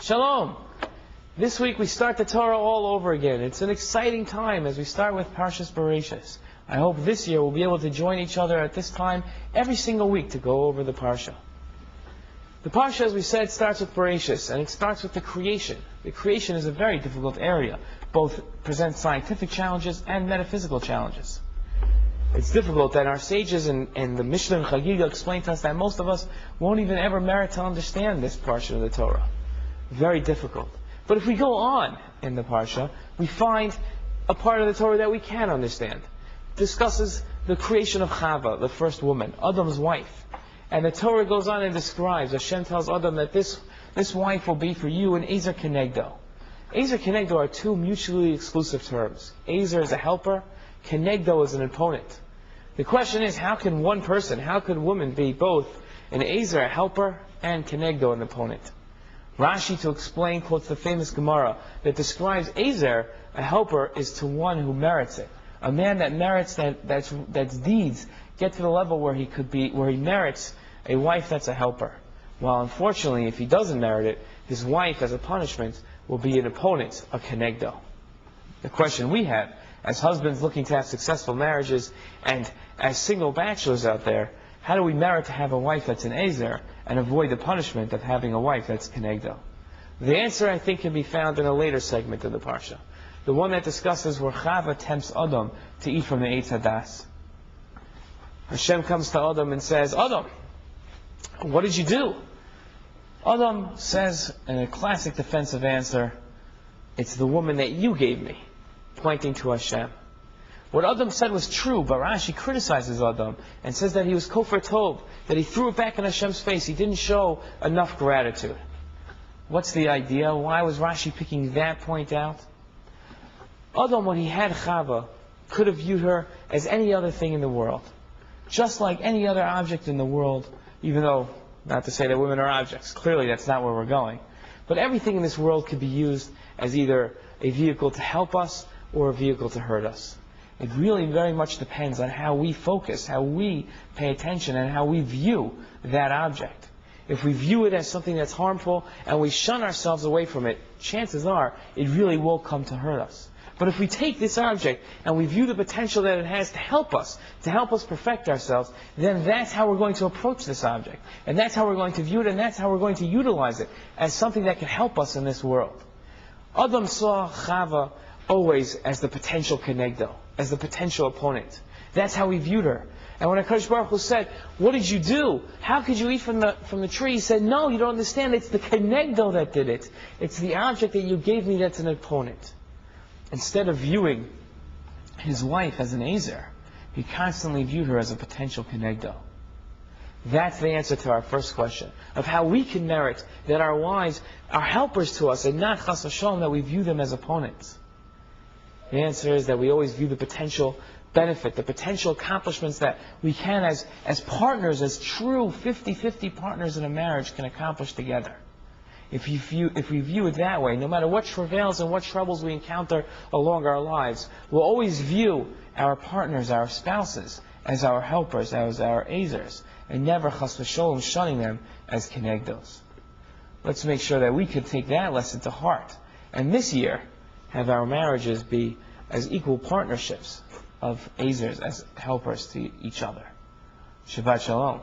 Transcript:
Shalom. This week we start the Torah all over again. It's an exciting time as we start with Sedras Berieshis. I hope this year we'll be able to join each other at this time every single week to go over the Parsha. The Parsha, as we said, starts with Berieshis, and it starts with the creation. The creation is a very difficult area. Both presents scientific challenges and metaphysical challenges. It's difficult that our sages and the Mishnah and Chagiga explain to us that most of us won't even ever merit to understand this Parsha of the Torah. Very difficult. But if we go on in the Parsha, we find a part of the Torah that we can understand. It discusses the creation of Chava, the first woman, Adam's wife. And the Torah goes on and describes, Hashem tells Adam that this wife will be for you an Ezer Kenegdo. Ezer Kenegdo are two mutually exclusive terms. Ezer is a helper, Kenegdo is an opponent. The question is, how can one person, how could woman be both an Ezer, a helper, and Kenegdo, an opponent? Rashi, to explain, quotes the famous Gemara that describes Ezer, a helper, is to one who merits it. A man that merits that's deeds get to the level where he merits a wife that's a helper. While unfortunately, if he doesn't merit it, his wife, as a punishment, will be an opponent, a Kenegdo. The question we have, as husbands looking to have successful marriages, and as single bachelors out there, how do we merit to have a wife that's an Ezer and avoid the punishment of having a wife that's Kenegdo? The answer, I think, can be found in a later segment of the Parsha. The one that discusses where Chava tempts Adam to eat from the Eitz Hadas. Hashem comes to Adam and says, Adam, what did you do? Adam says, in a classic defensive answer, it's the woman that you gave me, pointing to Hashem. What Adam said was true, but Rashi criticizes Adam and says that he was kofar tov, that he threw it back in Hashem's face. He didn't show enough gratitude. What's the idea? Why was Rashi picking that point out? Adam, when he had Chava, could have viewed her as any other thing in the world. Just like any other object in the world, even though, not to say that women are objects. Clearly that's not where we're going. But everything in this world could be used as either a vehicle to help us or a vehicle to hurt us. It really very much depends on how we focus, how we pay attention, and how we view that object. If we view it as something that's harmful and we shun ourselves away from it, chances are it really will come to hurt us. But if we take this object and we view the potential that it has to help us perfect ourselves, then that's how we're going to approach this object. And that's how we're going to view it, and that's how we're going to utilize it as something that can help us in this world. Adam saw Chava always as the potential Kenegdo, as the potential opponent. That's how he viewed her. And when HaKadosh Baruch Hu said, what did you do? How could you eat from the tree? He said, no, you don't understand. It's the Kenegdo that did it. It's the object that you gave me that's an opponent. Instead of viewing his wife as an Ezer, he constantly viewed her as a potential Kenegdo. That's the answer to our first question, of how we can merit that our wives are helpers to us and not chas v'shalom that we view them as opponents. The answer is that we always view the potential benefit, the potential accomplishments that we can, as partners, as true 50-50 partners in a marriage, can accomplish together. If we view it that way, no matter what travails and what troubles we encounter along our lives, we'll always view our partners, our spouses, as our helpers, as our Ezers, and never chas v'sholom shunning them as Kenegdos. Let's make sure that we can take that lesson to heart, and this year have our marriages be as equal partnerships of Ezers, as helpers to each other. Shabbat Shalom.